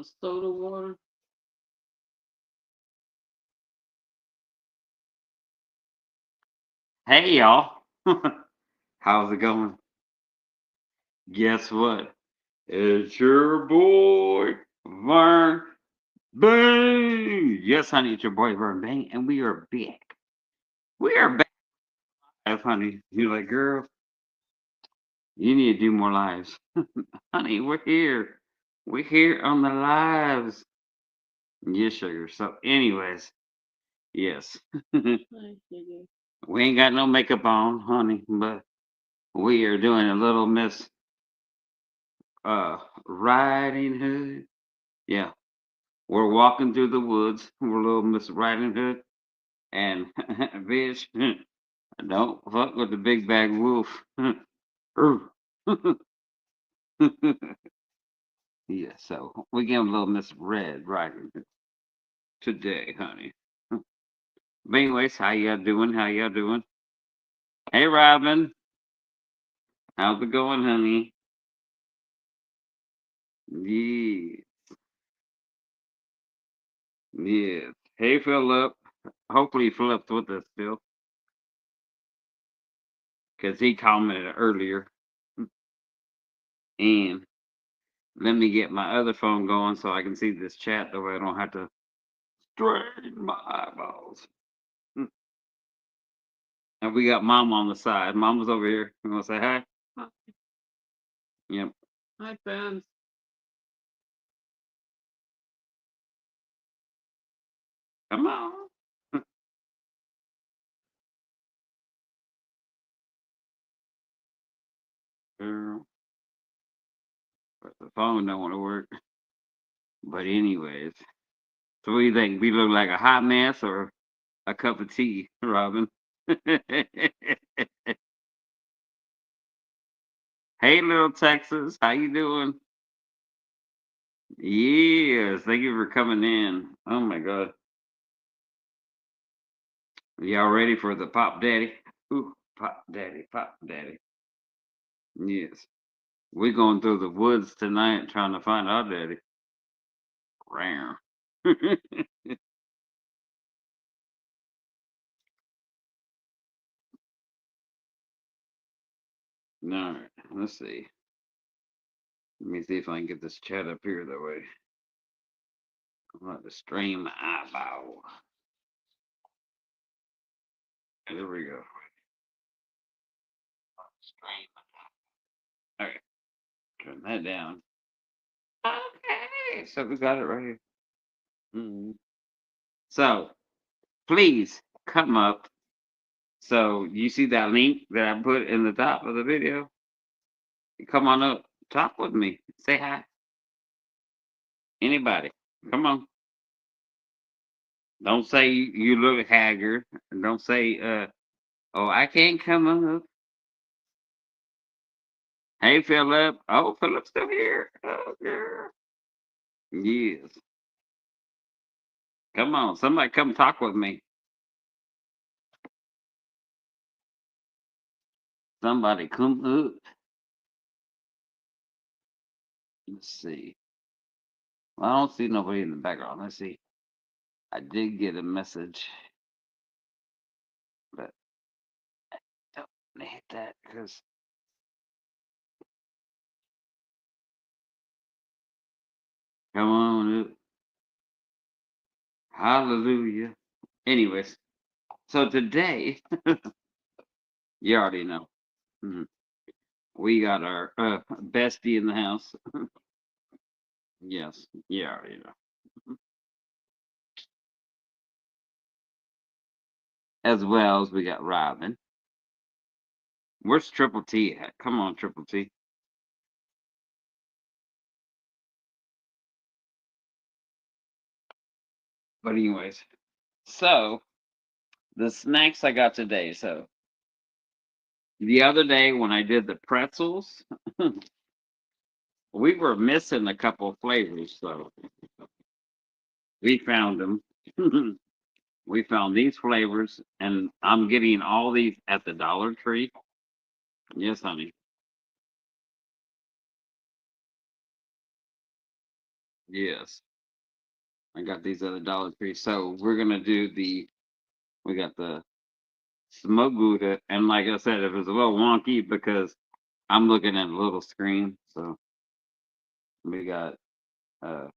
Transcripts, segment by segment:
soda water. Hey y'all. How's it going? Guess what? It's your boy Vern Bang. Yes, honey, it's your boy Vern Bang, and we are back. We are back, honey. You're like, girl, you need to do more lives. Honey, we're here. We're here on the lives. Yes, sugar. So, anyways, yes. We ain't got no makeup on, honey, but we are doing a little Miss Riding Hood. Yeah, we're walking through the woods. We're little Miss Riding Hood, and bitch, don't fuck with the big bag wolf. Ooh. Yeah, so we give him a little Miss Red Riding Hood today, honey. But anyways, how y'all doing? How y'all doing? Hey, Robin, how's it going, honey? Yeah, yeah. Hey, Philip. Hopefully, Philip's with us still, because he commented earlier. And let me get my other phone going so I can see this chat. That way I don't have to strain my eyeballs. Hmm. And we got Mom on the side. Mama's over here. You want to say hi? Hi. Yep. Hi, fans. Come on. Girl, but the phone don't want to work. But anyways, so what do you think? We look like a hot mess or a cup of tea, Robin? Hey, little Texas, how you doing? Yes, thank you for coming in. Oh my God, y'all ready for the Pop Daddy? Ooh, Pop Daddy, Pop Daddy. Yes, we're going through the woods tonight trying to find our daddy. Ram. All right, let's see. Let me see if I can get this chat up here that way. I'm going to strain my eyeball. There we go. Strain. All right, turn that down. Okay, so we got it right here. Mhm. So please come up. So you see that link that I put in the top of the video? Come on up, talk with me, say hi. Anybody, come on. Don't say you look haggard. And don't say, oh, I can't come up. Hey, Philip. Oh, Philip's still here. Oh, girl. Yes. Come on. Somebody come talk with me. Somebody come up. Let's see. Well, I don't see nobody in the background. Let's see. I did get a message, but don't hit that because come on up. Hallelujah. Anyways, so today, you already know. Mhm. We got our bestie in the house. Yes, you already know. As well as we got Robin. Where's Triple T at? Come on, Triple T. But anyways, so the snacks I got today. So the other day when I did the pretzels, we were missing a couple of flavors. So we found them. We found these flavors, and I'm getting all these at the Dollar Tree. Yes, honey. Yes, I got these at the Dollar Tree. So we're gonna do we got the smoked Gouda, and like I said, it was a little wonky because I'm looking at a little screen. So we got uh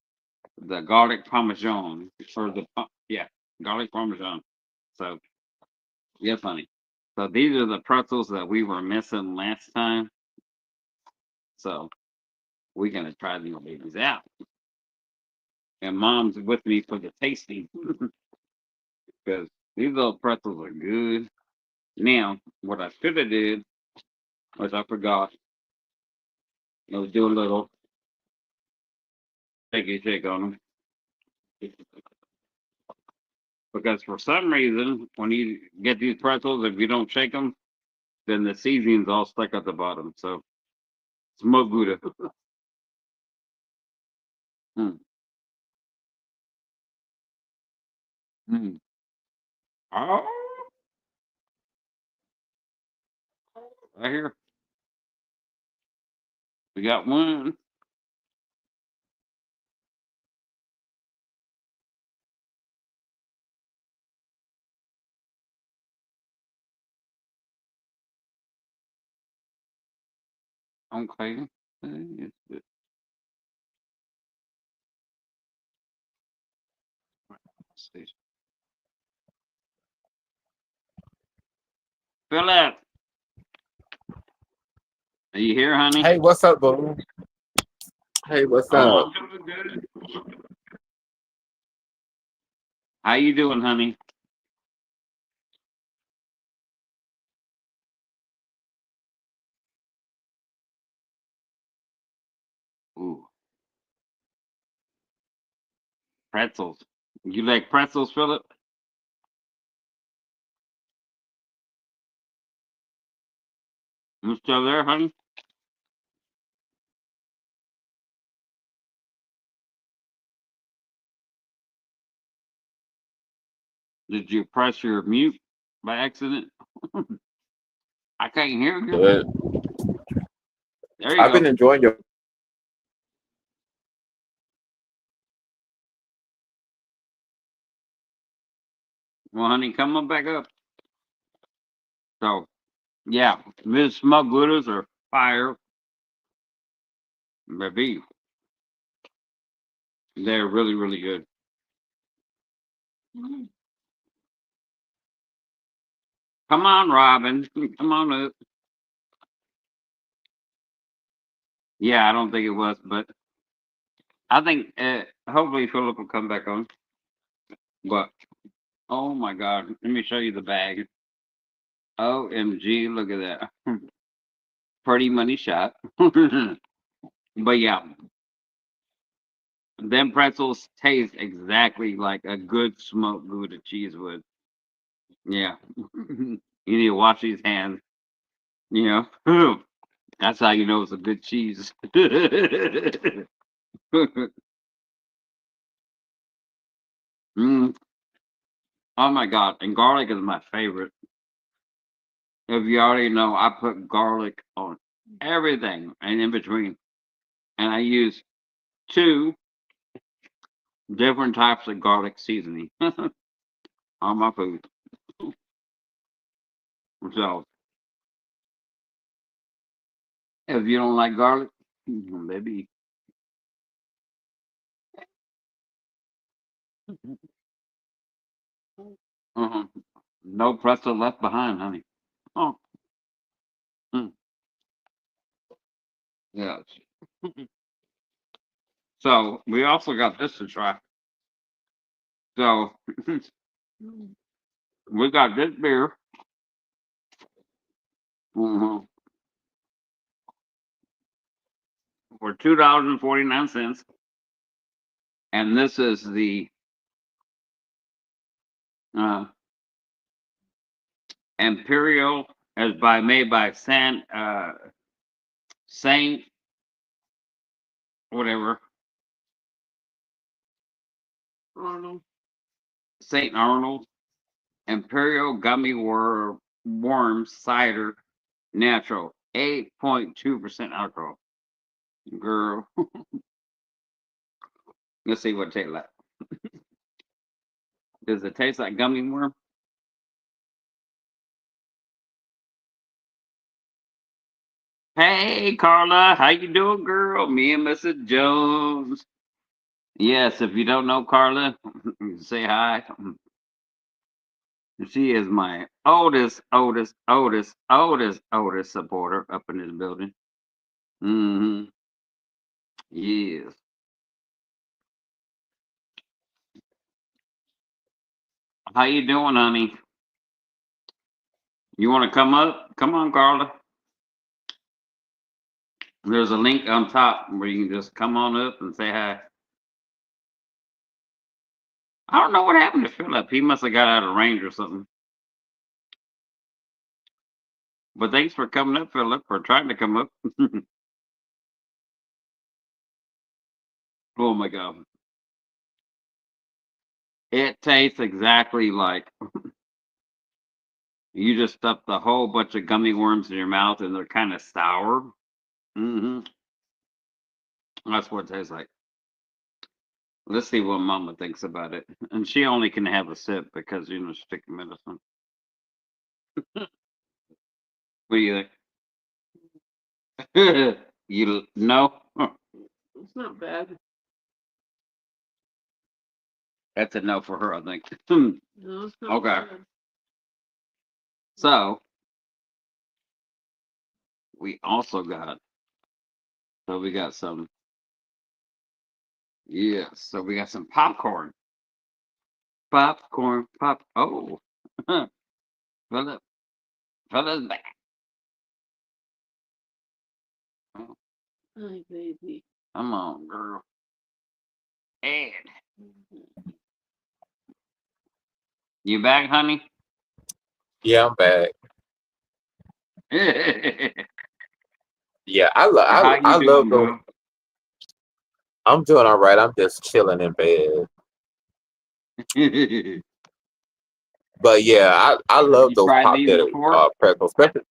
the garlic parmesan or yeah, garlic parmesan. So yeah, funny. So these are the pretzels that we were missing last time. So we're gonna try these babies out. And mom's with me for the tasting because these little pretzels are good. Now, what I should have did was I forgot. Do a little shake on them because for some reason, when you get these pretzels, if you don't shake them, then the seasoning's all stuck at the bottom. So smoked Gouda. Mm, mm. Oh, right here we got one. Okay. Let's see. Philip, are you here, honey? Hey, what's up, boo? Hey, what's Oh, up? I'm doing good. How you doing, honey? Ooh, pretzels. You like pretzels, Philip? You still there, honey? Did you press your mute by accident? I can't hear you. Good. There you I've been go. enjoying your. Well, honey, come on back up. So, yeah, these smug Buddhas are fire, baby. They're really, really good. Come on, Robin. Come on up. Yeah, I don't think it was, but I think hopefully Philip will come back on. But oh my God, let me show you the bag. OMG, look at that. Pretty money shot. But yeah, them pretzels taste exactly like a good smoked Gouda cheese would. Yeah. You need to wash these hands, you know. That's how you know it's a good cheese. Mm. Oh my God. And garlic is my favorite. If you already know, I put garlic on everything and in between. And I use two different types of garlic seasoning on my food. So if you don't like garlic, maybe uh no pretzel left behind, honey. Oh, mm, yes. So we also got this to try. So we got this beer mhm, for $2.49, and this is the uh, Imperial, as by made by Saint whatever Arnold Saint Arnold Imperial Worm Cider Natural, 8.2% alcohol. Girl, Let's see what it tastes like. Does it taste like gummy worm? Hey, Carla, how you doing, girl? Me and Mrs. Jones. Yes, if you don't know Carla, say hi. She is my oldest supporter up in this building. Mm-hmm. Yes. How you doing, honey? You want to come up? Come on, Carla. There's a link on top where you can just come on up and say hi. I don't know what happened to Philip. He must have got out of range or something. But thanks for coming up, Philip, for trying to come up. Oh my God. It tastes exactly like you just stuffed a whole bunch of gummy worms in your mouth and they're kind of sour. Hmm. That's what it tastes like. Let's see what Mama thinks about it. And she only can have a sip because, she's taking medicine. What do you think? You know? It's not bad. That's a no for her, I think. No, it's not Okay. bad. So, we also got, so we got some, yeah, so we got some popcorn. Popcorn, oh. Philip, Philip's back. Oh, Hi, baby. come on, girl. Ed, you back, honey? Yeah, I'm back. Yeah, How I you love doing, those. bro? I'm doing all right. I'm just chilling in bed. You But yeah, I love those tried pop these that before? pretzels. Especially,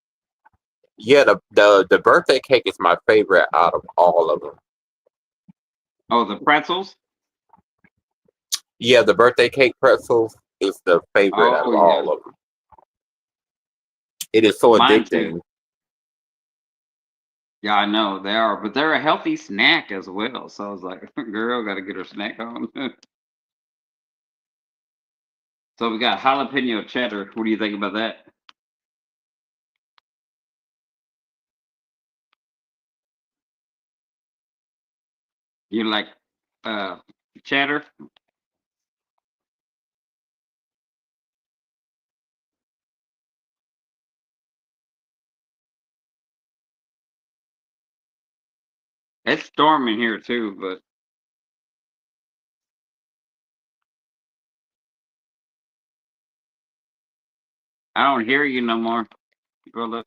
yeah, the birthday cake is my favorite out of all of them. Oh, the pretzels? Yeah, the birthday cake pretzels is the favorite out Oh, of yeah. all of them. It is so Mine too. addicting. Yeah, I know they are, but they're a healthy snack as well. So I was like, girl, got to get her snack on. So we got jalapeno cheddar. What do you think about that? You like uh cheddar? It's storming here too, but I don't hear you no more, brother.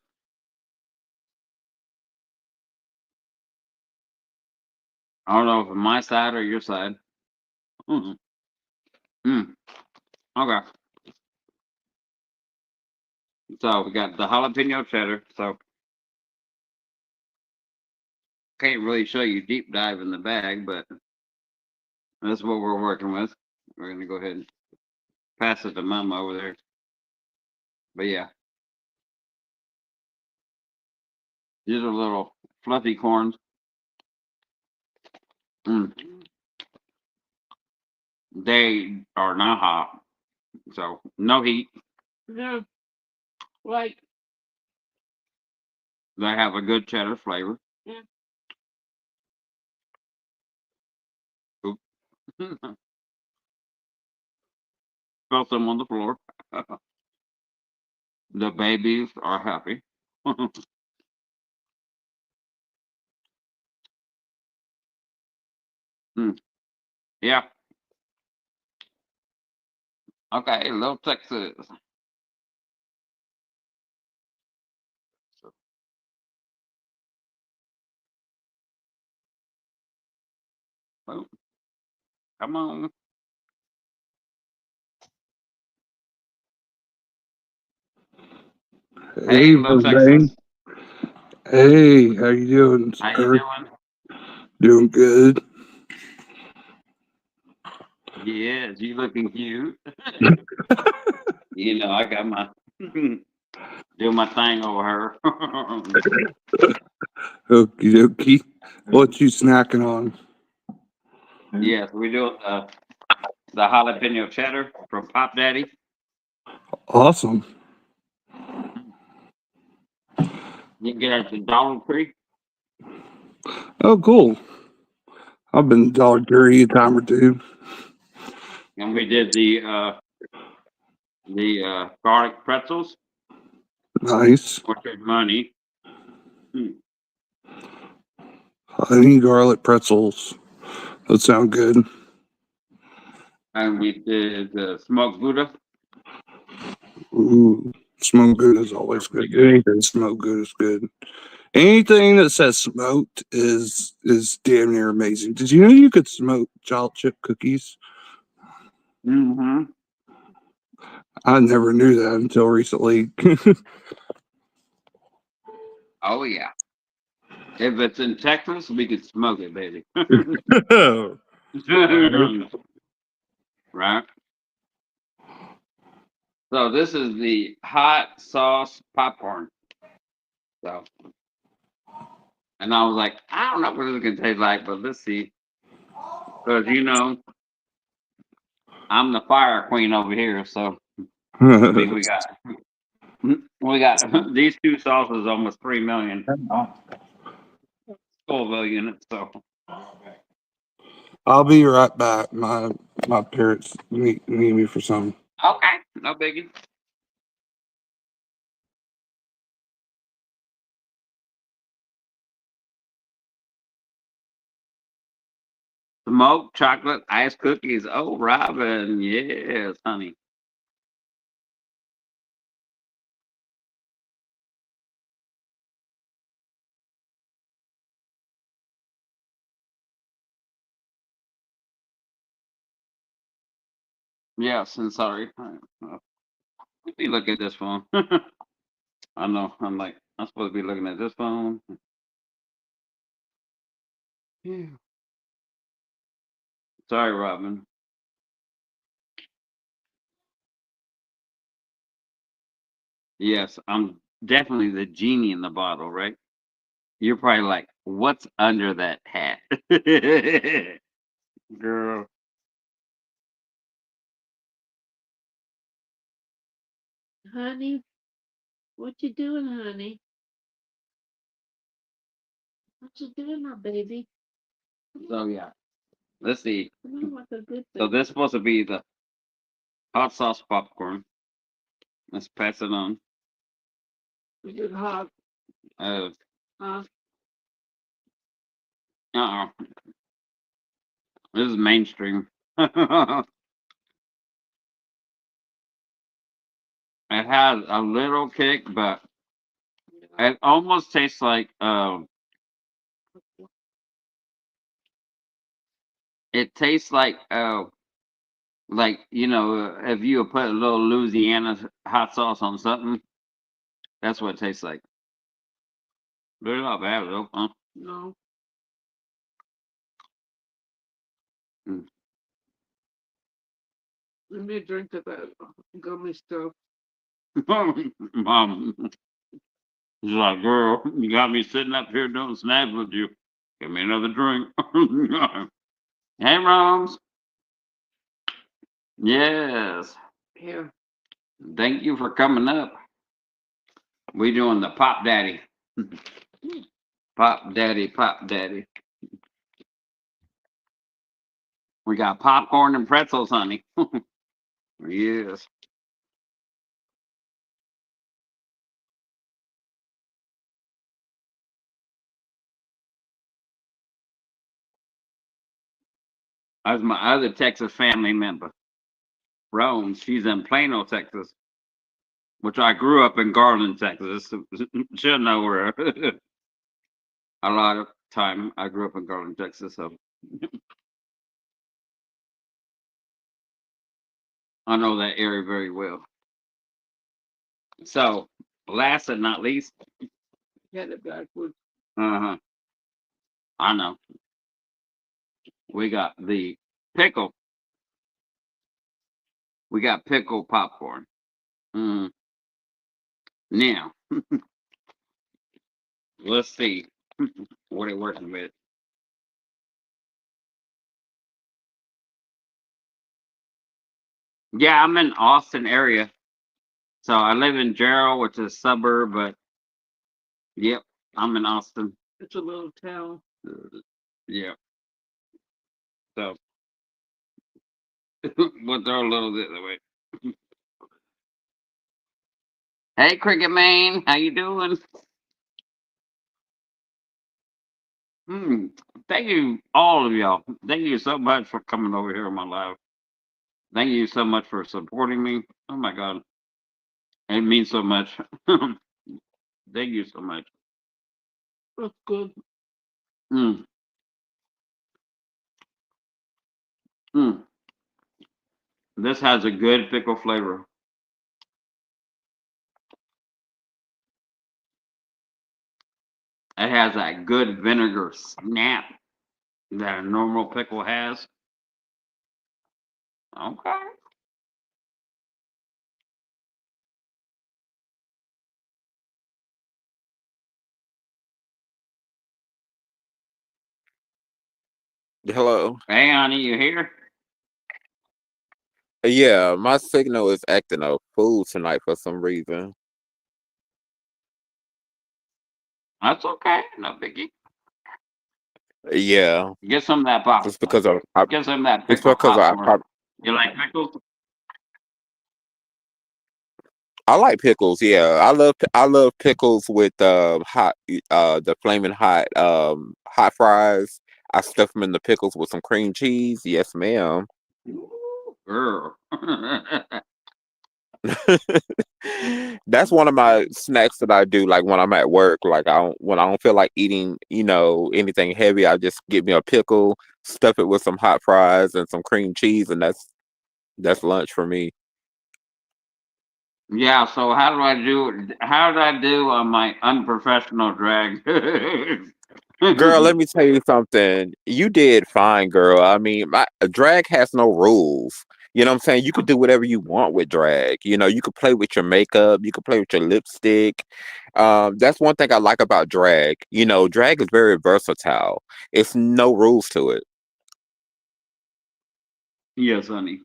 I don't know if it's my side or your side. Mm. Mm. Okay. So we got the jalapeno cheddar. So can't really show you deep dive in the bag, but that's what we're working with. We're gonna go ahead and pass it to Mama over there. But yeah, these are little fluffy corns. Mm. They are not hot, so no heat. Yeah, like They have a good cheddar flavor. yeah. Oop. Fell some on the floor. The babies are happy. Mm. Yeah. Okay, little Texas. Oh, come on. Hey, Hey, little Jose. Texas. Hey, how you doing, How you sir? doing? Doing good. Yes, you looking cute. You know, I got my do my thing over her. Okie dokie. What you snacking on? Yes, we do the jalapeno cheddar from Pop Daddy. Awesome. You can get it at the Dollar Tree. Oh, cool. I've been to Dollar Tree a time or two. And we did the garlic pretzels, Nice. which is money. Honey garlic pretzels. That sound good. And we did the smoked Buddha. Ooh, smoked good is always good. Anything smoked good is good. Anything that says smoked is damn near amazing. Did you know you could smoke chocolate chip cookies? Mm-hmm. I never knew that until recently. Oh yeah. If it's in Texas, we could smoke it, baby. Right. So this is the hot sauce popcorn. So, and I was like, I don't know what it's gonna taste like, but let's see. Because you know, I'm the fire queen over here. So I mean, we got these two sauces almost 3 million Scoville units. So I'll be right back. My parents need me for something. okay, no biggie. Smoked chocolate ice cookies. Oh, Robin, yes, honey. Yes, and sorry. Let me look at this phone. I know. I'm like, I'm supposed to be looking at this phone. Yeah. Sorry, Robin. Yes, I'm definitely the genie in the bottle, right? You're probably like, what's under that hat? Girl. Honey, what you doing, honey? What you doing, my baby? So, yeah. Let's see. Come on, what's a good So, thing? this is supposed to be the hot sauce popcorn. Let's pass it on. Is it hot? Uh, Huh? uh-uh. This is mainstream. It has a little kick, but it almost tastes like it tastes like you know if you put a little Louisiana hot sauce on something, that's what it tastes like. But it's not bad though, huh? No. Mm. Let me drink of that gummy stuff. Mom, she's like, girl, you got me sitting up here doing snaps with you. Give me another drink. Hey, Roms. Yes. Here. Thank you for coming up. We doing the Pop Daddy. Pop Daddy, Pop Daddy. We got popcorn and pretzels, honey. Yes. That's my other Texas family member, Rome. She's in Plano, Texas, which I grew up in Garland, Texas. She'll know where. A lot of time I grew up in Garland, Texas, so I know that area very well. So, last but not least, Get it backwards. uh-huh, I know we got the pickle We got pickled popcorn. Mm. Now, let's see what it working with. Yeah, I'm in Austin area. So I live in Gerald, which is a suburb, but yep, I'm in Austin. It's a little town. Yeah. So we'll throw a little bit away. Hey, Cricket Man, how you doing? Hmm. Thank you, all of y'all. Thank you so much for coming over here on my live. Thank you so much for supporting me. Oh my God, it means so much. Thank you so much. That's good. Mm. Mm. This has a good pickle flavor. It has that good vinegar snap that a normal pickle has. Okay. Hello. Hey, honey, you here? Yeah, my signal is acting a fool tonight for some reason. That's okay. No biggie. Yeah, Get some of that it's popcorn. because I Get some of that it's pickle because popcorn. You like pickles? I like pickles. Yeah, I love pickles with hot the flaming hot hot fries. I stuff them in the pickles with some cream cheese. Yes, ma'am. Ooh, girl. That's one of my snacks that I do. Like when I'm at work, like when I don't feel like eating, anything heavy, I just get me a pickle, stuff it with some hot fries and some cream cheese, and that's lunch for me. Yeah, so how did I do on my unprofessional drag? Girl, let me tell you something. You did fine, girl. I mean, drag has no rules. You know what I'm saying? You could do whatever you want with drag. You could play with your makeup, you could play with your lipstick. That's one thing I like about drag. Drag is very versatile. It's no rules to it. Yes, honey.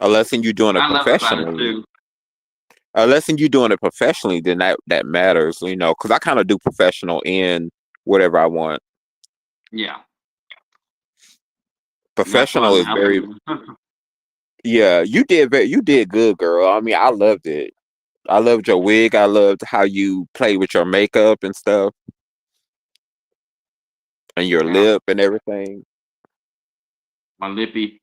Unless you're doing it I love about it professionally. too. Unless you're doing it professionally, then that matters, because I kind of do professional in whatever I want. Yeah, that's why Professional I'm is very. helping. Yeah, you did good, girl. I mean, I loved it. I loved your wig. I loved how you play with your makeup and stuff and your Yeah, lip and everything. my lippy.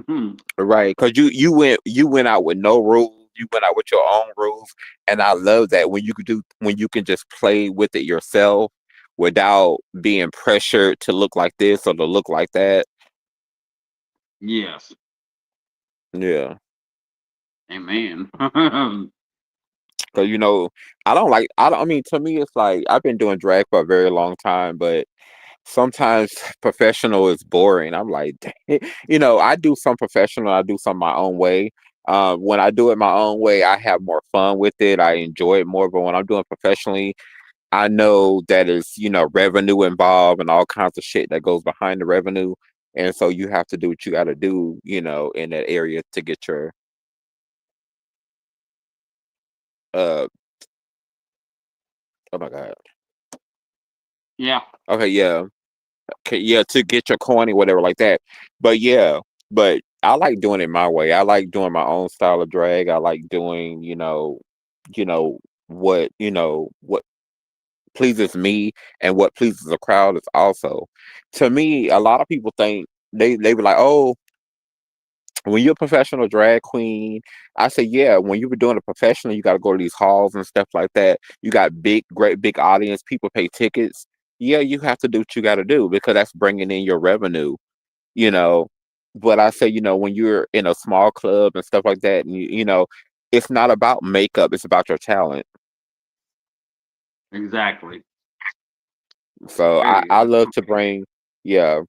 Hmm. Right. Cause you went out with no rules. You went out with your own rules. And I love that when you can just play with it yourself without being pressured to look like this or to look like that. Yes. Yeah. Amen. Cause I mean to me it's like I've been doing drag for a very long time, but sometimes professional is boring. I'm like, I do some professional, I do some my own way. When I do it my own way, I have more fun with it. I enjoy it more. But when I'm doing professionally, I know that is, revenue involved and all kinds of shit that goes behind the revenue. And so you have to do what you got to do, in that area to get your, uh, oh my God. Yeah. Okay, yeah. Okay, yeah, to get your coin or whatever like that. But yeah, but I like doing it my way. I like doing my own style of drag. I like doing, you know what pleases me and what pleases the crowd is also. To me, a lot of people think they were like, oh, when you're a professional drag queen, I say, yeah, when you were doing it professionally, you got to go to these halls and stuff like that. You got great big audience, people pay tickets. Yeah, you have to do what you got to do because that's bringing in your revenue, you know. But I say, when you're in a small club and stuff like that, and it's not about makeup, it's about your talent. Exactly. So I There I you love go. to bring, yeah.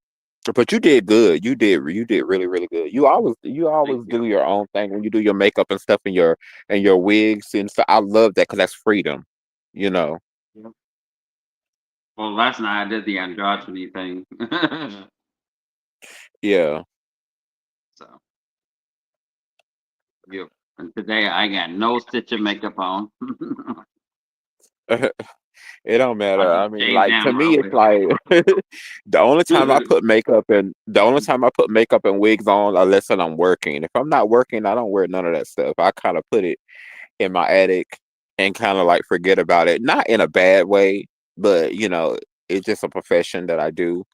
But you did good. You did really, really good. You always Thank do you. your own thing when you do your makeup and stuff and your wigs and stuff. I love that because that's freedom. You know. Yep. Well, last night I did the androgyny thing. Yeah. So, yep. And today I got no stitch of makeup on. It don't I matter. I just mean, shaved like to down me, real it's bit. like the only time I put makeup and wigs on, unless when I'm working. If I'm not working, I don't wear none of that stuff. I kind of put it in my attic and kind of like forget about it. Not in a bad way, but it's just a profession that I do.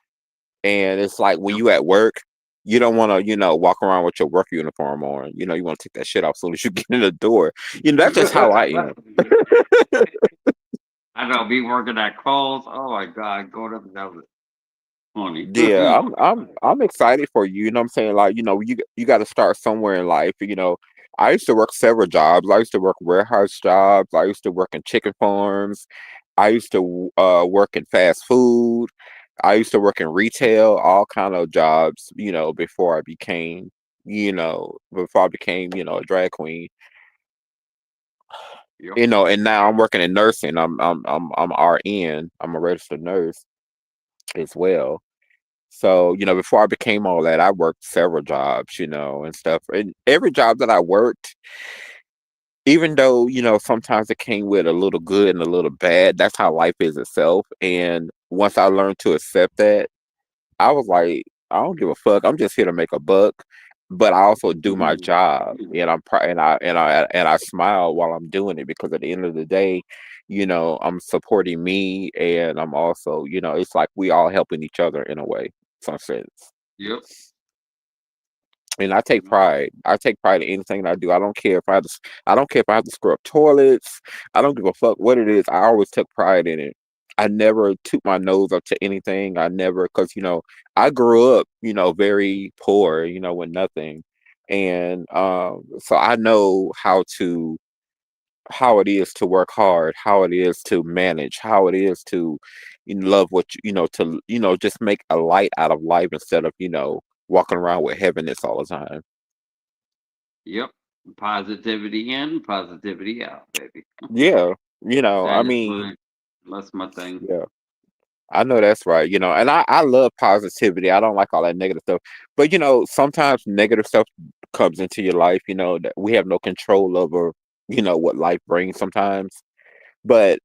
And it's like when Yep. you at work, you don't want to, walk around with your work uniform on. You want to take that shit off as soon as you get in the door. That's just how I am. I know, be working at Kohl's. Oh my God, going up and down the funny. Yeah, I'm excited for you. You know what I'm saying? Like, you got to start somewhere in life. I used to work several jobs. I used to work warehouse jobs. I used to work in chicken farms. I used to work in fast food. I used to work in retail, all kind of jobs, before I became, a drag queen. Yep. And now I'm working in nursing. I'm RN. I'm a registered nurse as well. So, before I became all that, I worked several jobs, and stuff. And every job that I worked, even though, sometimes it came with a little good and a little bad, that's how life is itself. And once I learned to accept that, I was like, I don't give a fuck. I'm just here to make a buck. But I also do my job, and I'm proud, and I smile while I'm doing it because at the end of the day, I'm supporting me, and I'm also, it's like we all helping each other in a way, some sense. Yep. And I take pride. I take pride in anything that I do. I don't care if I don't care if I have to scrub toilets. I don't give a fuck what it is. I always took pride in it. I never took my nose up to anything. I never, because I grew up, very poor, with nothing, and so I know how it is to work hard, how it is to manage, how it is to love what to just make a light out of life instead of walking around with heaviness all the time. Yep. Positivity in, positivity out, baby. Yeah, That I is mean, my that's my thing. yeah, I know that's right. And I love positivity. I don't like all that negative stuff. But sometimes negative stuff comes into your life, that we have no control over, what life brings sometimes. But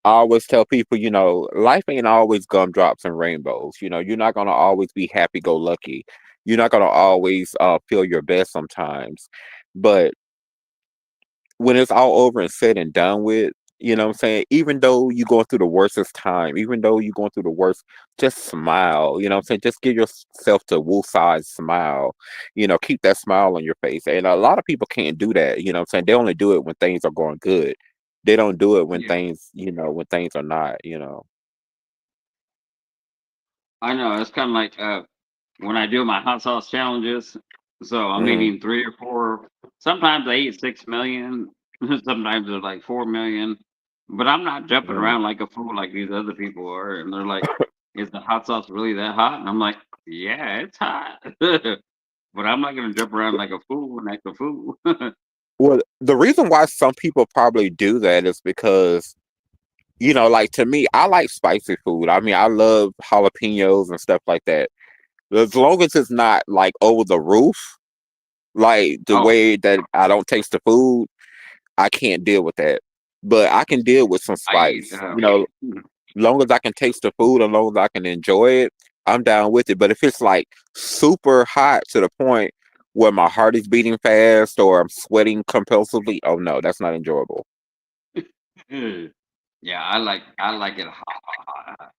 I always tell people, life ain't always gumdrops and rainbows. You're not gonna always be happy go lucky. You're not gonna always feel your best sometimes. But when it's all over and said and done with, what I'm saying? Even though you're going through the worstest time, even though you're going through the worst, just smile. You know what I'm saying? Just give yourself to woosah and smile. Keep that smile on your face. And a lot of people can't do that. You know what I'm saying? They only do it when things are going good. They don't do it when Yeah. things are not. I know. It's kind of like when I do my hot sauce challenges. So I'm Mm, eating 3 or 4. Sometimes I eat 6 million. Sometimes they're like 4 million. But I'm not jumping mm. around like a fool like these other people are. And they're like, "Is the hot sauce really that hot?" And I'm like, "Yeah, it's hot." But I'm not gonna jump around like a fool and act a fool. Well, the reason why some people probably do that is because like to me, I like spicy food. I mean, I love jalapenos and stuff like that. As long as it's not like over the roof, like the Oh, way that I don't taste the food, I can't deal with that. But I can deal with some I eat. spice. Long as I can taste the food, as long as I can enjoy it, I'm down with it. But if it's like super hot to the point where my heart is beating fast or I'm sweating compulsively, oh no, that's not enjoyable. Yeah, I like it hot, hot, hot.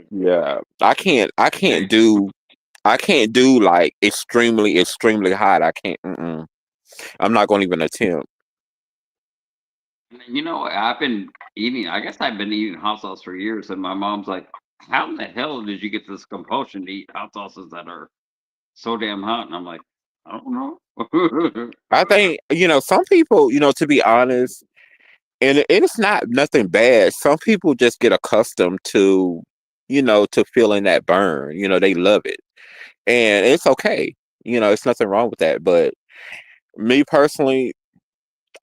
Yeah, I can't do like extremely, extremely hot. I can't. I'm not gonna even attempt. I've been eating. I guess I've been eating hot sauce for years, and my mom's like, "How in the hell did you get this compulsion to eat hot sauces that are so damn hot?" And I'm like, "I don't know." I think some people, to be honest, and it's not nothing bad. Some people just get accustomed to feeling that burn. They love it. and it's okay. It's nothing wrong with that. But me personally,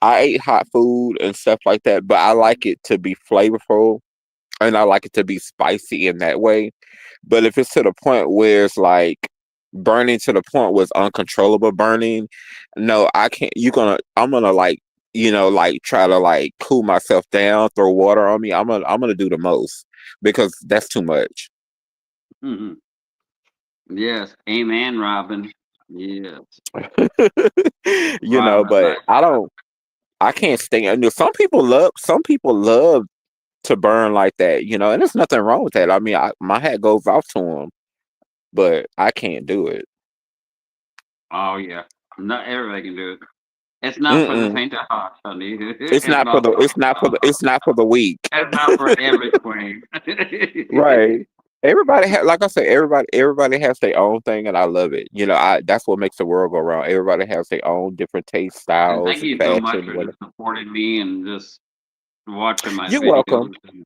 I ate hot food and stuff like that, but I like it to be flavorful and I like it to be spicy in that way. But if it's to the point where it's like burning to the point where it's uncontrollable burning, no, I can't. I'm gonna like, like try to like cool myself down, throw water on me. I'm gonna do the most because that's too much. Mhm. Yes. Amen, Robin. Yes. Robin, But like, I can't stand. Some people love to burn like that, and there's nothing wrong with that. I mean, my hat goes off to them, but I can't do it. oh yeah. Not everybody can do it. It's not for the Mm-mm. faint of heart, honey. It's It's not for not the. for It's not for the. It's not for the weak. it's not for every queen. Right. Like I said, everybody has their own thing, and I love it. That's what makes the world go round. Everybody has their own different taste, And thank styles, you so much fashion, for whatever. just supporting me and just watching my You're welcome. videos. And,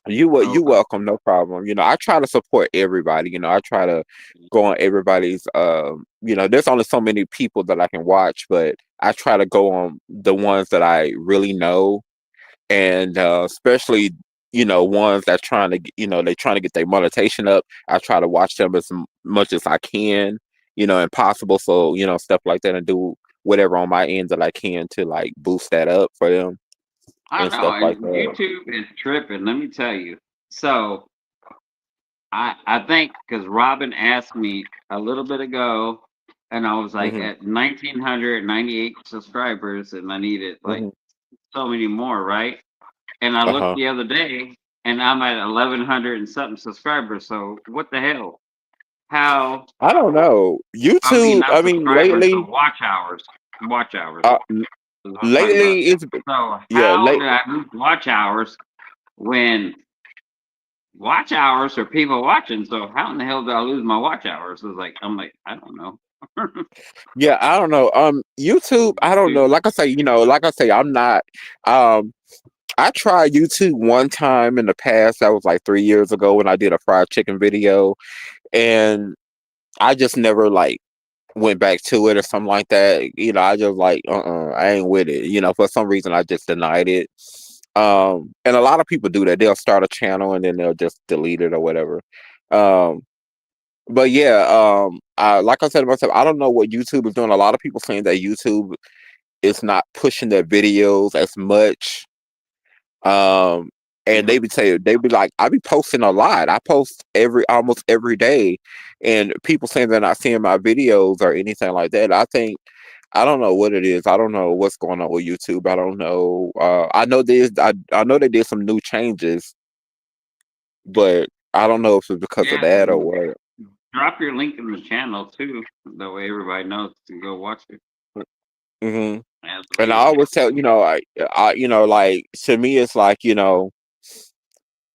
You oh, welcome, no problem. I try to support everybody. I try to go on everybody's. There's only so many people that I can watch, but I try to go on the ones that I really know, and especially ones that trying to they trying to get their monetization up. I try to watch them as much as I can, and possible. So stuff like that, and do whatever on my end that I can to like boost that up for them I and don't know. stuff like And that. YouTube is tripping. Let me tell you. So I think because Robin asked me a little bit ago, and I was like Hmm. at 1,998 subscribers, and I needed like Hmm. so many more, right? And I Uh looked huh. the other day, and I'm at 1,100 and something subscribers. So what the hell? How? I don't know. I mean, YouTube. I not mean, subscribers, but lately, watch hours. Watch hours uh, is what I'm talking about. lately it's So yeah, how late. did I lose watch hours when watch hours are people watching? So how in the hell did I lose my watch hours? I'm like, I don't know. Yeah, I don't know. YouTube. I don't know. YouTube. Like I say, I'm not. Um, I tried YouTube one time in the past. That was like 3 years ago when I did a fried chicken video, and I just never like went back to it or something like that. I just like, I ain't with it. For some reason I just denied it. And a lot of people do that. They'll start a channel and then they'll just delete it or whatever. Um, but yeah, like I said to myself, I don't know what YouTube is doing. A lot of people saying that YouTube is not pushing their videos as much. Um, and Mhm. they be like, I be posting a lot. I post almost every day, and people saying they're not seeing my videos or anything like that. I don't know what it is. I don't know what's going on with YouTube. I don't know. I know they did some new changes, but I don't know if it's because of Yeah, that or what. drop your link in the channel too. That way everybody knows to go watch it Hmm. as the And I video. always tell like to me, it's like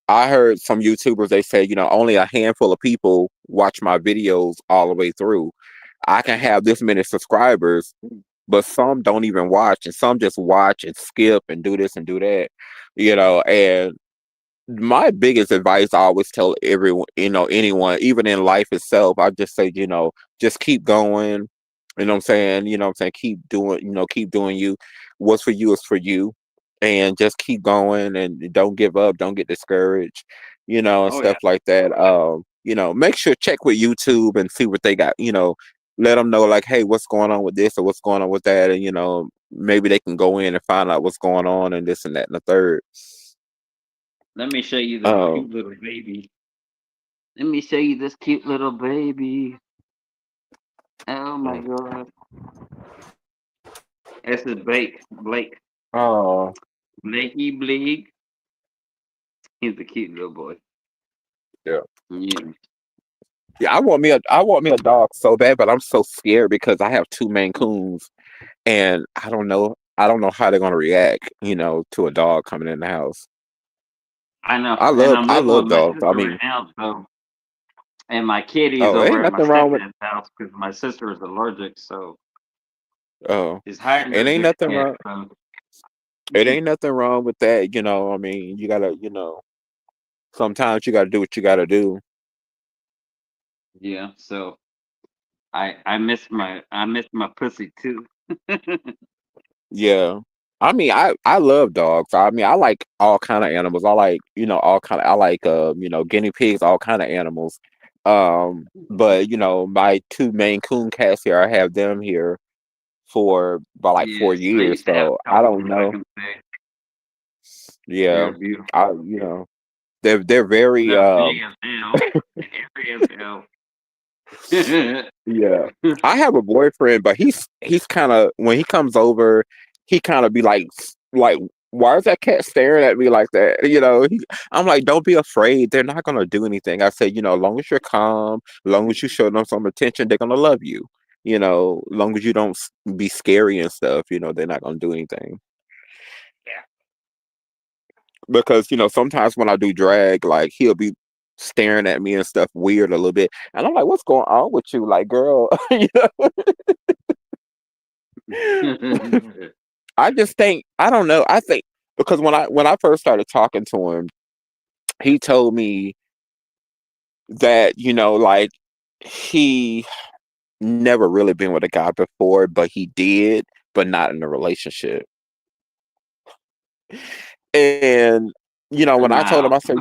I heard some YouTubers, they say, only a handful of people watch my videos all the way through. I can have this many subscribers, but some don't even watch, and some just watch and skip and do this and do that. And my biggest advice I always tell everyone, anyone, even in life itself, I just say, just keep going. You know what I'm saying? Keep doing you. What's for you is for you. And just keep going and don't give up, don't get discouraged, and Oh yeah. stuff like that. Make sure check with YouTube and see what they got, let them know like, hey, what's going on with this or what's going on with that, and maybe they can go in and find out what's going on and this and that and the third. Let me show you this Um, cute little baby. Let me show you this cute little baby. Oh my god. This is Blake. Blake. oh, Blakey Bleak. He's a cute little boy. yeah. Yeah. Yeah, I want me a dog so bad, but I'm so scared because I have two Maine Coons, and I don't know how they're gonna react, to a dog coming in the house. I know. I And love I'm I living with love my dogs. I sister right mean, now, so and my kitty's oh, over ain't at my nothing wrong with stepdad's house because my sister is allergic, so oh, she's hiding it her ain't big nothing head. wrong. So It ain't nothing wrong with that. I mean, you gotta, sometimes you gotta do what you gotta do. Yeah, so I miss my pussy too. Yeah. I mean, I love dogs. I mean, I like all kind of animals. I like, all kind of I like guinea pigs, all kind of animals. But my two Maine Coon cats here, I have them here for about like four Yes, I years. used to have So a I couple don't of them back know. in the day. Yeah. They're beautiful. They're very They're big as hell and hairy as hell. yeah. I have a boyfriend, but he's kind of when he comes over, he kind of be like why is that cat staring at me like that? I'm like, don't be afraid. They're not gonna do anything. I said, as long as you're calm, as long as you show them some attention, they're gonna love you. As long as you don't be scary and stuff, they're not gonna do anything. Because sometimes when I do drag, like he'll be staring at me and stuff weird a little bit, and I'm like, "What's going on with you, like girl?" I just think I don't know. I think because when I first started talking to him, he told me that like he never really been with a guy before, but he did, but not in a relationship. And when I told him, Wow. I said,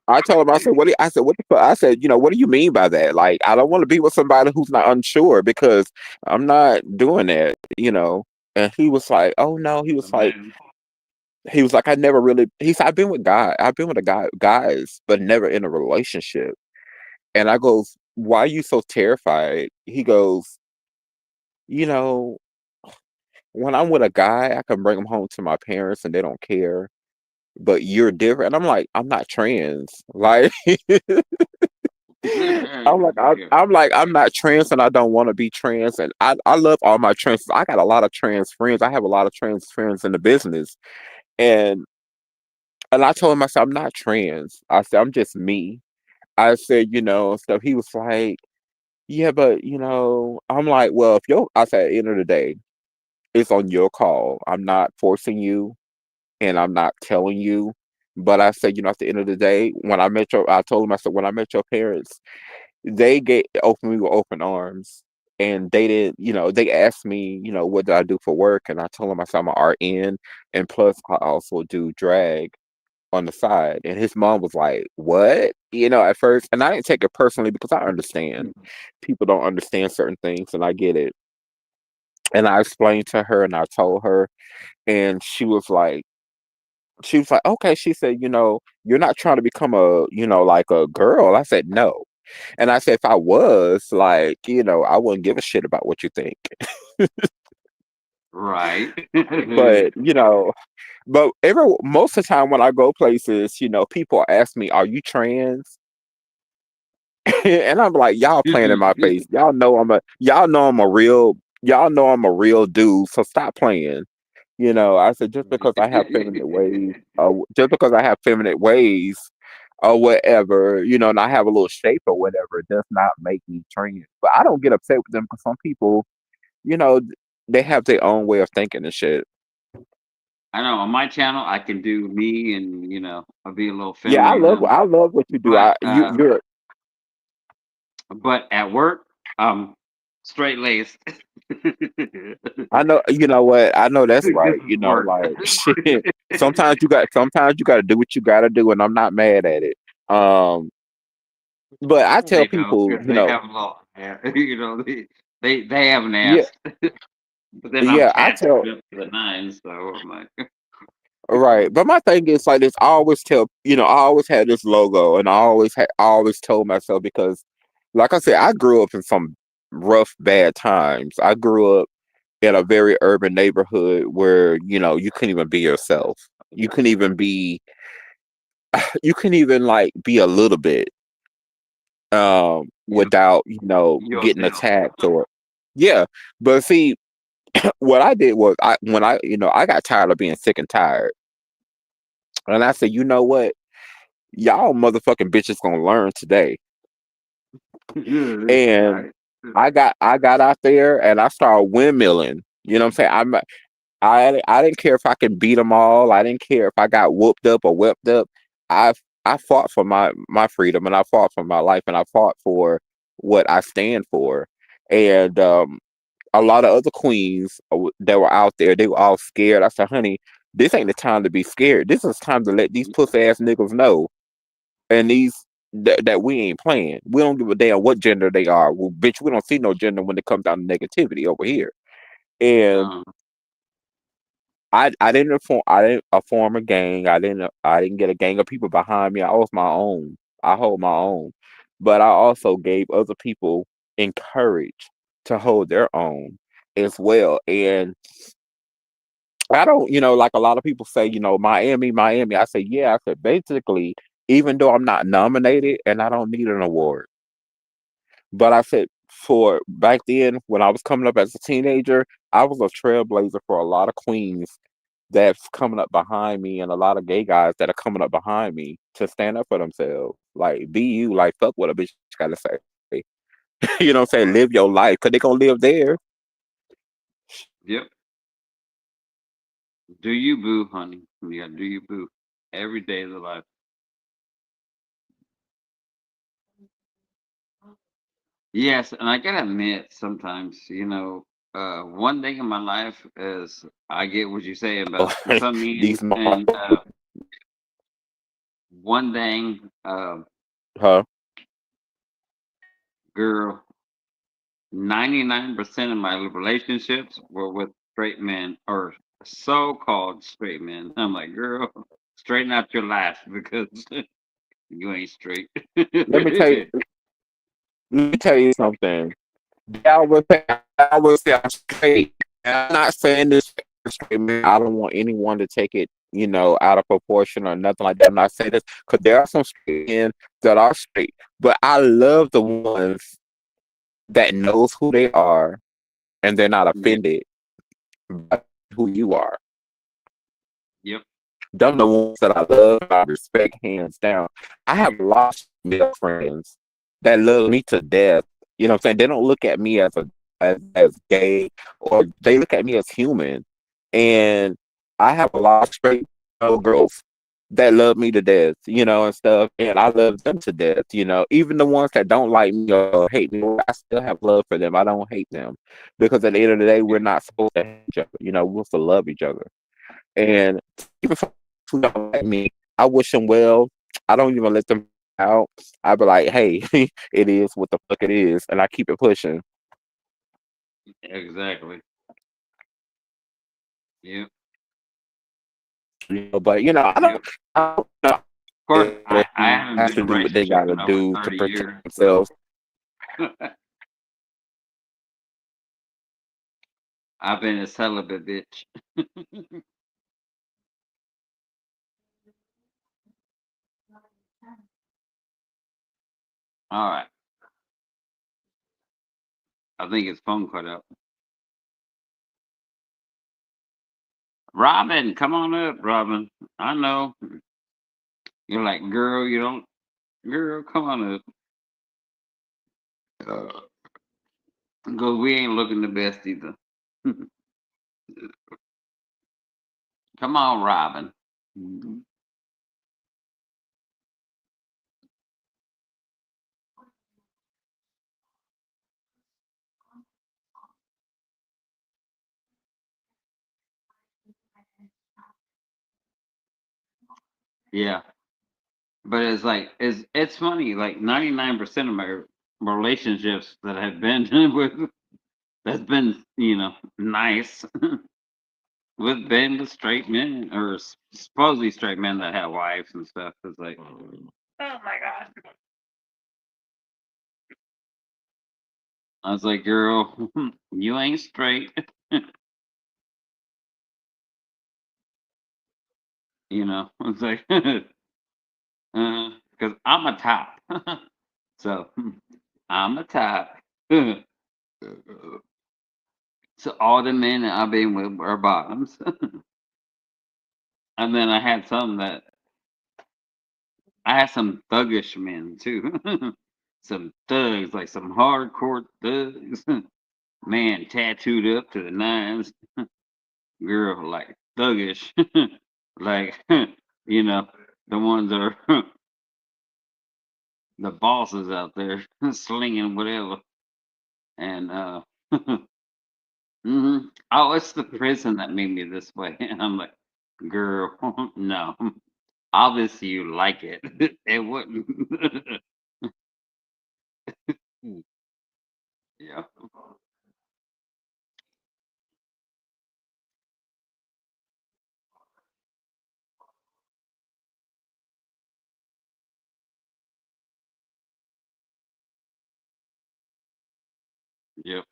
I told him, I said, I said, what the fuck? I said, what do you mean by that? Like, I don't want to be with somebody who's not unsure because I'm not doing that. And he was like, oh no, Man. he was like, I never really, he said, I've been with a guys, but never in a relationship. And I goes, why are you so terrified? He goes, you know, when I'm with a guy, I can bring him home to my parents and they don't care. But you're different. And I'm like, I'm not trans. Like, Yeah. I'm not trans and I don't want to be trans. And I love all my trans. I got a lot of trans friends. I have a lot of trans friends in the business. And I told him, I said, I'm not trans. I said, I'm just me. I said, stuff. He was like, yeah, but I'm like, well, I said, at the end of the day, it's on your call. I'm not forcing you and I'm not telling you. But I said, at the end of the day, I told him, I said, when I met your parents, they opened me with open arms. And they didn't, they asked me, what did I do for work? And I told them I said I'm an RN and plus I also do drag on the side. And his mom was like, what? At first. And I didn't take it personally because I understand. People don't understand certain things and I get it. And I explained to her and I told her and she was like, okay. She said, you're not trying to become like a girl. I said, no. And I said, if I was, like, I wouldn't give a shit about what you think. Right. But, most of the time when I go places, people ask me, are you trans? And I'm like, y'all playing in my face. Y'all know I'm a real dude. So stop playing. I said, just because I have feminine ways or whatever, and I have a little shape or whatever, it does not make me trans. But I don't get upset with them because some people, you know, they have their own way of thinking and shit. I know on my channel I can do me and I'll be a little Yeah, feminine, I love what you do. but but at work I'm straight laced. I know, you know what? I know that's This right. is work. Like shit. Sometimes you got to do what you got to do, and I'm not mad at it. Um, but I tell They know people, because they have a lot. They haven't yeah, asked, but then I'm yeah, I fat tell. to the nines, so I'm like, Right. But my thing is like this, I always tell, I always had this logo and I always told myself because like I said, I grew up in some rough, bad times. I grew up in a very urban neighborhood where, you couldn't even be yourself. You couldn't even be you couldn't even like be a little bit you without, getting yourself. attacked or yeah. But see, what I did was I got tired of being sick and tired. And I said, you know what? Y'all motherfucking bitches gonna learn today. And Right. I got out there and I started windmilling. You know what I'm saying? I didn't care if I could beat them all. I didn't care if I got whooped up or whipped up. I I fought for my freedom and I fought for my life and I fought for what I stand for. And a lot of other queens that were out there, they were all scared. I said, honey, this ain't the time to be scared. This is time to let these pussy ass niggas know, and that we ain't playing. We don't give a damn what gender they are. Well, bitch, we don't see no gender when it comes down to negativity over here. And Um, I didn't form a gang. I didn't get a gang of people behind me. I was my own. I hold my own. But I also gave other people encourage to hold their own as well. And I don't, like a lot of people say, Miami, Miami. I say, yeah, I said basically, even though I'm not nominated and I don't need an award, but I said for back then when I was coming up as a teenager, I was a trailblazer for a lot of queens that's coming up behind me, and a lot of gay guys that are coming up behind me to stand up for themselves. Like, be you, like, fuck what a bitch gotta say. You know what I'm saying? Live your life, because they gonna live there. yep. Do you boo, honey? Yeah, do you boo? Every day of the life. Yes, and I gotta admit, sometimes, one day in my life is I get what you're saying about some men, These mo- and one thing, huh? girl, 99% of my relationships were with straight men or so-called straight men. I'm like, girl, straighten out your life because you ain't straight. Let me tell you. Let me tell you something. I would say I'm straight. And I'm not saying this straight man. I don't want anyone to take it, out of proportion or nothing like that. I'm not saying this because there are some straight men that are straight, but I love the ones that knows who they are and they're not Yeah, offended by who you are. yep, Them the ones that I love, I respect hands down. I have lost male friends that love me to death. You know what I'm saying? They don't look at me as gay, or they look at me as human. And I have a lot of straight girls that love me to death, and stuff. And I love them to death, Even the ones that don't like me or hate me, I still have love for them. I don't hate them. Because at the end of the day, we're yeah, not supposed to hate each other. We're supposed to love each other. And even folks who don't like me, I wish them well. I don't even let them out. I be like, hey, it is what the fuck it is, and I keep it pushing. exactly. Yep, But I yep. don't, I don't know. Of course, I Everybody haven't has been in to a do what they relationship gotta in over do to 30 protect years. So themselves. I've been a celibate bitch. All right. I think his phone cut out. Robin, come on up, Robin. I know. You're like, girl, you don't, girl, come on up. Because we ain't looking the best either. Come on, Robin. Mhm. Yeah. But it's like, it's funny, like 99% of my relationships that I've been with, that's been, nice. With been with straight men or supposedly straight men that have wives and stuff. It's like, I was like, girl, you ain't straight. It's like, because I'm a top. So I'm a top. So all the men that I've been with are bottoms. And then I had some thuggish men too. Some thugs, like some hardcore thugs. Man, tattooed up to the nines. Girl, like thuggish. Like, the ones that are the bosses out there slinging whatever. And oh, it's the prison that made me this way. And I'm like, girl, no. Obviously you like it. It wouldn't. Yeah. Yep.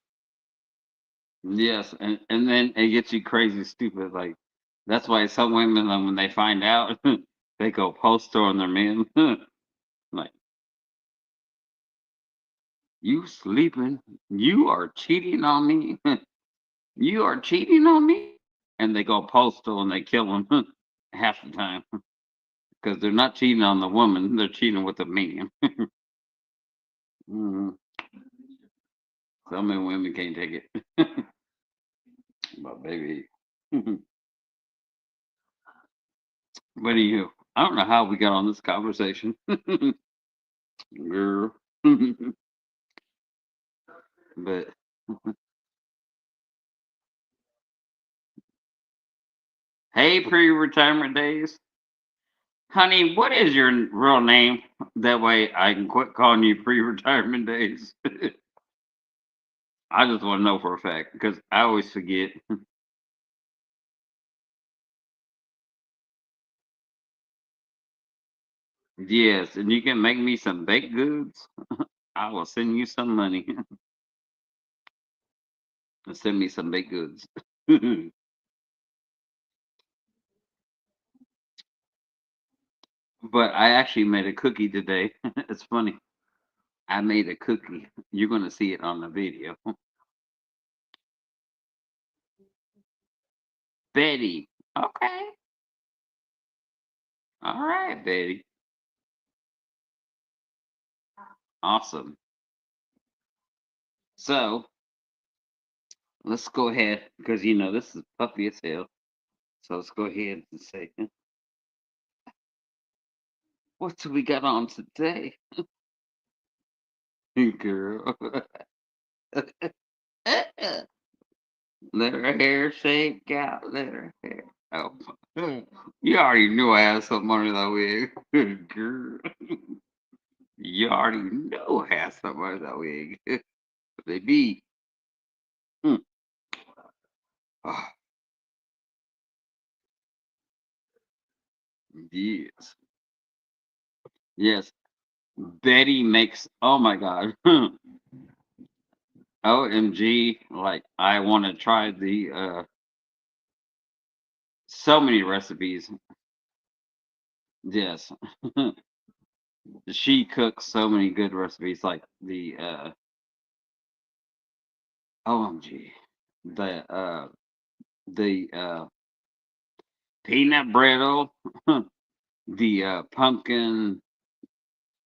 Yes, and then it gets you crazy stupid. Like that's why some women, when they find out, they go poster on their men. Like you sleeping, you are cheating on me, you are cheating on me, and they go postal and they kill them half the time because they're not cheating on the woman, they're cheating with the man. Mhm. Some women can't take it, but baby. What do you? I don't know how we got on this conversation, girl. But hey, pre-retirement days, honey, what is your real name? That way I can quit calling you pre-retirement days. I just want to know for a fact because I always forget. Yes, and you can make me some baked goods. I will send you some money and send me some baked goods. But I actually made a cookie today. It's funny. I made a cookie. You're gonna see it on the video. Betty. Okay. All right, Betty. Awesome. So let's go ahead because this is puffy as hell. So let's go ahead and say, what do we got on today, girl? Let her hair shake out. Let her hair. Oh, you already knew I had something under that wig, girl. You already know I had something under that wig. Baby. Mm. Oh, yes. Yes. Betty makes, oh my God. OMG. Like, I want to try so many recipes. Yes. She cooks so many good recipes, like the OMG. The peanut brittle, the pumpkin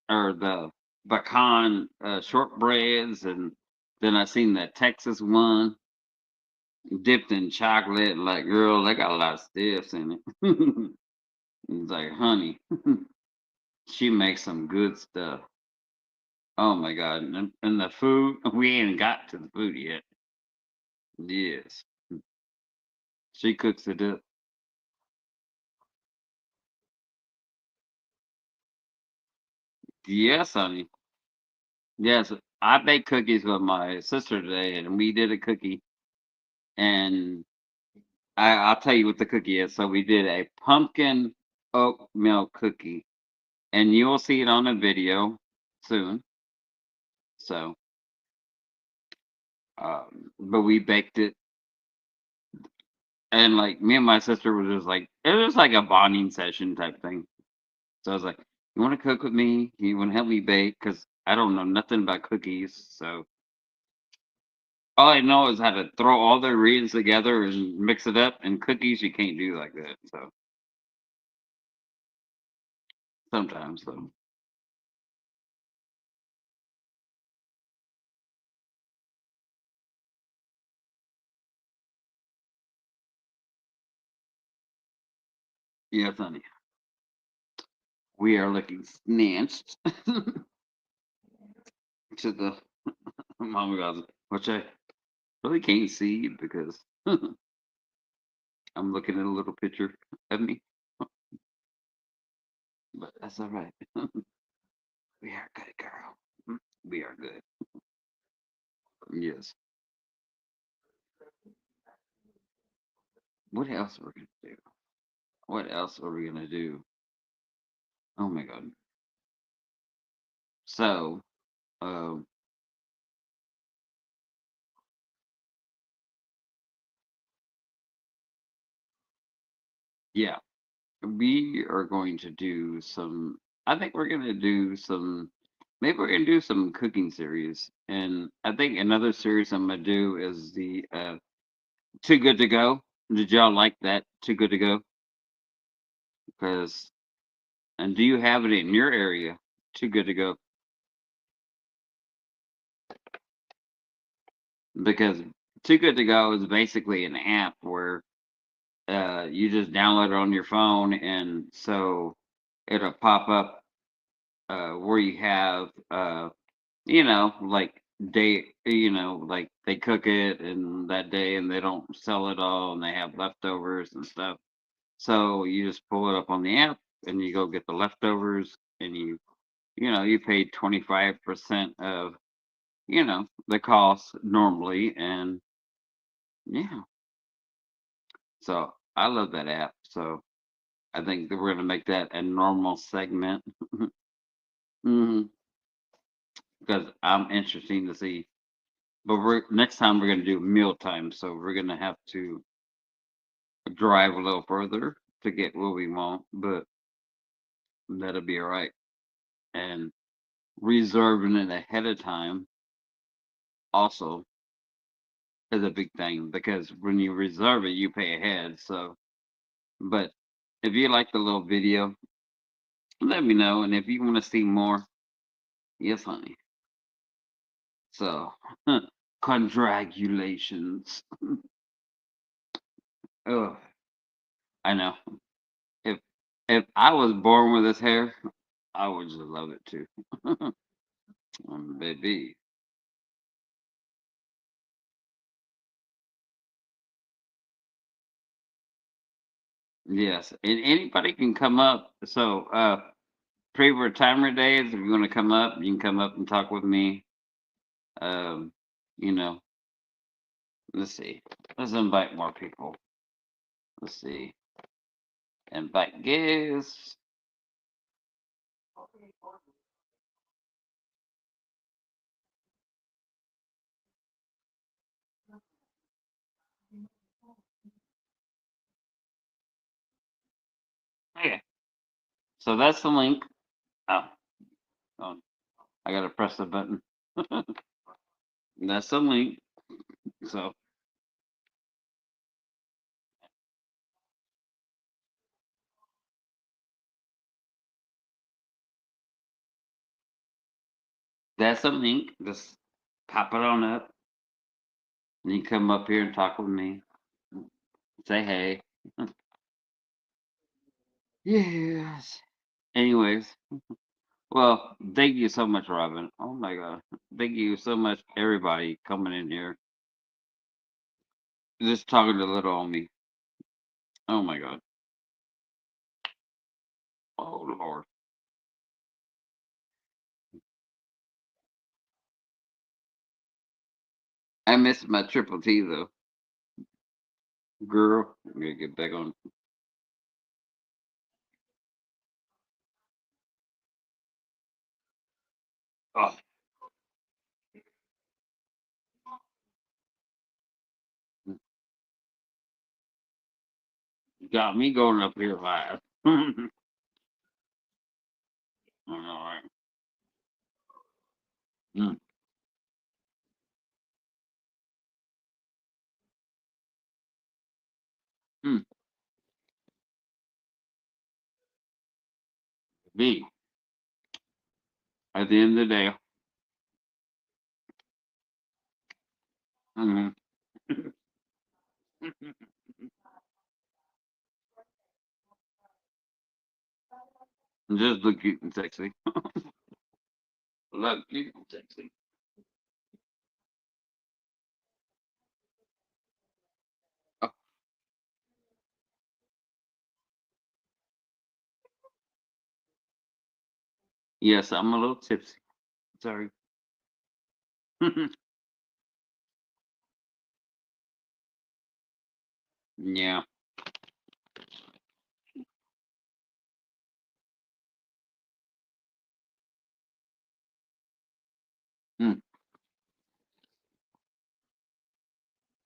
or the pecan shortbreads, and then I seen the Texas one dipped in chocolate. Like, girl, they got a lot of stuffs in it. It's like, honey, she makes some good stuff. Oh my God. And the food, we ain't got to the food yet. Yes. She cooks it up. Yes, honey. Yes. I baked cookies with my sister today and we did a cookie and I'll tell you what the cookie is. So we did a pumpkin oat milk cookie and you'll see it on a video soon. So, but we baked it and like me and my sister were just like, it was like a bonding session type thing. So I was like, "You want to cook with me? You want to help me bake? Because I don't know nothing about cookies. So all I know is how to throw all the ingredients together and mix it up. And cookies, you can't do like that. So sometimes, so yes, honey, we are looking snatched. to the mama goes, which I really can't see because I'm looking at a little picture of me, but that's all right. We are good, girl. We are good. Yes. What else are we gonna do? What else are we gonna do? Oh my god. So, um, yeah, we are going to do some. I think we're gonna do some. Maybe we're gonna do some cooking series, and I think another series I'm gonna do is the Too Good to Go. Did y'all like that? Too Good to Go? Because, and do you have it in your area? Too Good to Go? Because Too Good to Go is basically an app where you just download it on your phone, and so it'll pop up where you have like like they cook it and that day and they don't sell it all and they have leftovers and stuff. So you just pull it up on the app and you go get the leftovers and you pay 25% of the cost normally, and yeah. So I love that app. So I think that we're gonna make that a normal segment. hmm because I'm interesting to see. But we're next time we're gonna do mealtime, so we're gonna have to drive a little further to get what we want, but that'll be all right. And reserving it ahead of time also is a big thing because when you reserve it, you pay ahead. So, but if you like the little video, let me know. And if you want to see more, yes, honey. So, congratulations. Oh, I know. If if I was born with this hair, I would just love it too. Baby. Yes, and anybody can come up. So, pre-retirement days, if you want to come up, you can come up and talk with me. Um, you know, let's see. Let's invite more people. Let's see. Invite guests. Okay. So that's the link. Oh, oh, I gotta press the button. That's the link. So that's the link. Just pop it on up. And you come up here and talk with me. Say hey. Yes. Anyways, well, thank you so much, Robin. Oh my God. Thank you so much, everybody coming in here. Just talking a little on me. Oh my God. Oh Lord. I missed my triple T though. Girl, I'm gonna get back on. Oh, got me going up here live. All right. Mm, mm, B. At the end of the day, mhm. Just look cute and sexy. Look cute and sexy. Yes, I'm a little tipsy. Sorry. Yeah. Mm,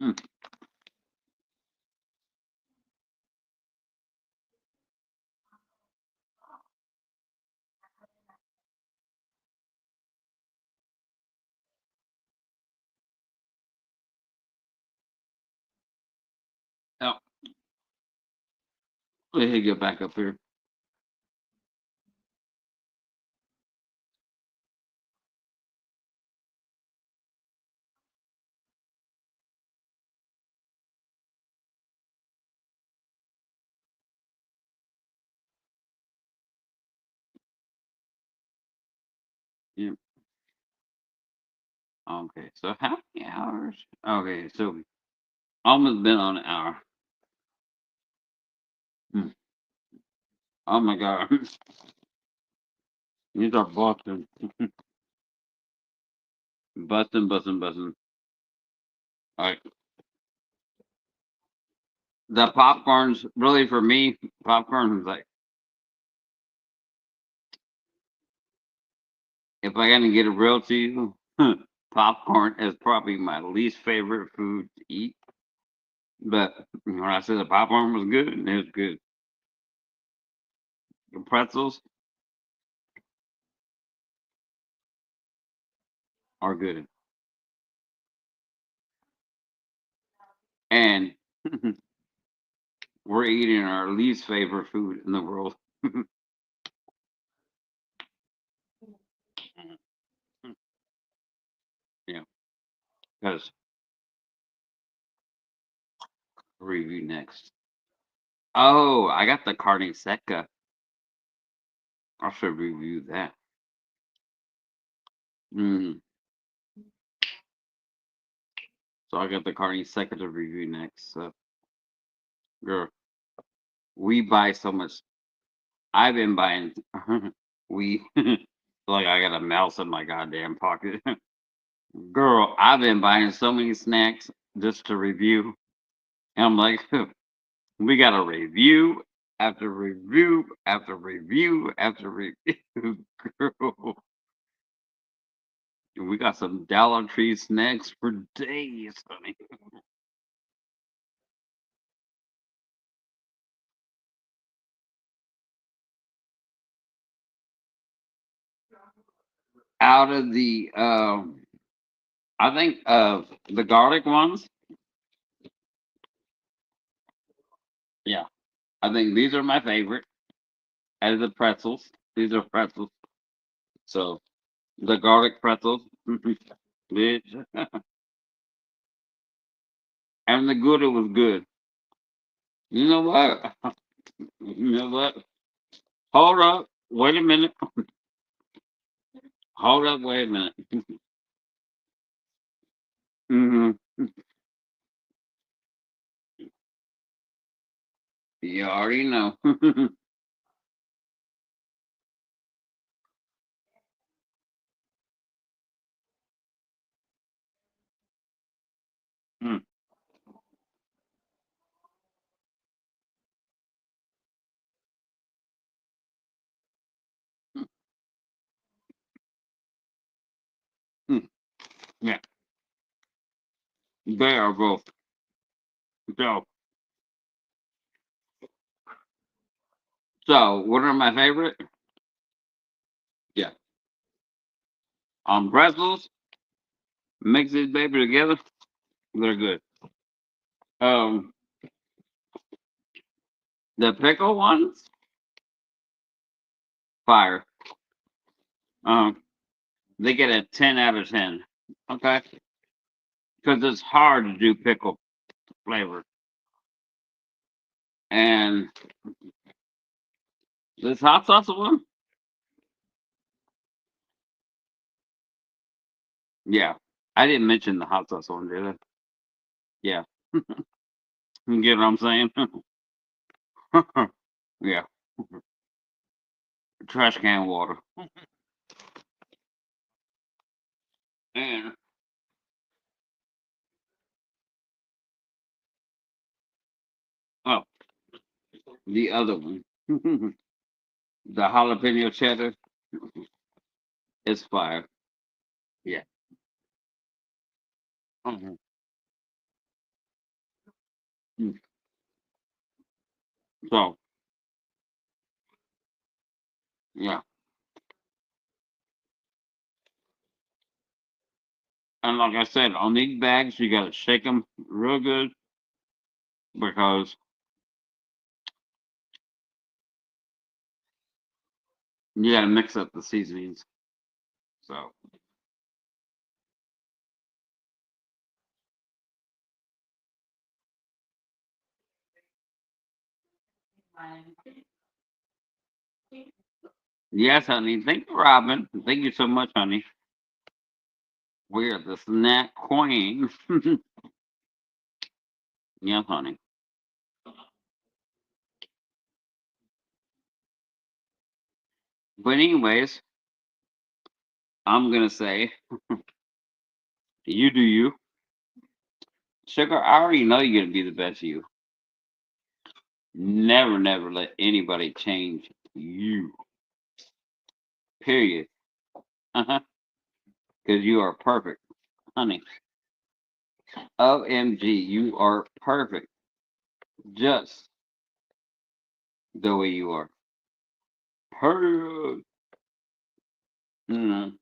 mm. Oh, let me get back up here. Yeah. Okay. So how many hours? Okay. So almost been on an hour. Mm. Oh my God. These are busting. Busting, busting, busting. All right. The popcorn's really for me. Popcorn is like, if I gotta get it real to you, popcorn is probably my least favorite food to eat. But when I said the popcorn was good, it was good. The pretzels are good. And we're eating our least favorite food in the world. Yeah, because review next. Oh, I got the carne seca. I should review that. Mm. So I got the carne seca to review next. So, girl, we buy so much. I've been buying. we like I got a mouse in my goddamn pocket. Girl, I've been buying so many snacks just to review. And I'm like, we got a review after review after review after review. Girl, we got some Dollar Tree snacks for days, honey. Out of the, I think of the garlic ones, yeah, I think these are my favorite. As the pretzels, these are pretzels. So the garlic pretzels, bitch, and the Gouda was good. You know what? You know what? Hold up. Wait a minute. Hold up. Wait a minute. Hmm. You already know. Mm, mm, mm. Yeah, they are both. So, so what are my favorite? Yeah, pretzels. Mix this baby together. They're good. Um, the pickle ones, fire. Um, they get a 10 out of 10. Okay, because it's hard to do pickle flavor. And this hot sauce one, yeah, I didn't mention the hot sauce one, did I? Yeah, you get what I'm saying? Yeah, trash can water. And oh, the other one, the jalapeno cheddar is fire. Yeah. Mhm. Mm. So yeah, and like I said, on these bags, you gotta shake them real good because you gotta mix up the seasonings. So yes, honey. Thank you, Robin. Thank you so much, honey. We're the snack queen. Yes, honey. But anyways, I'm gonna say you do you. Sugar, I already know you're gonna be the best you. Never, never let anybody change you. Period. Uh-huh. Because you are perfect, honey. OMG, you are perfect. Just the way you are. Perfect. Mm.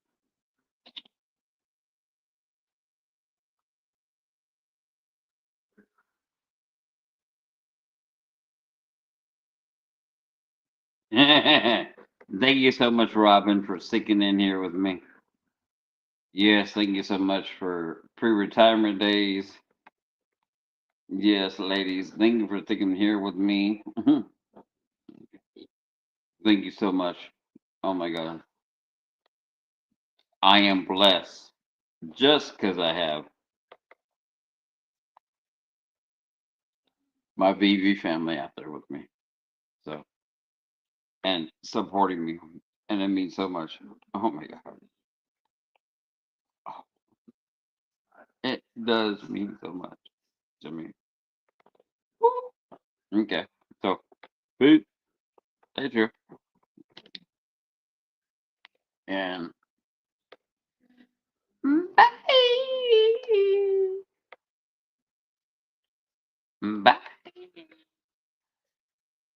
Thank you so much, Robin, for sticking in here with me. Yes, thank you so much for pre-retirement days. Yes, ladies, thank you for sticking here with me. Thank you so much. Oh my God. I am blessed just because I have my VV family out there with me. So, and supporting me. And it means so much. Oh my God. Oh, it does mean so much to me. Okay. So, food, stay true. And bye. Bye.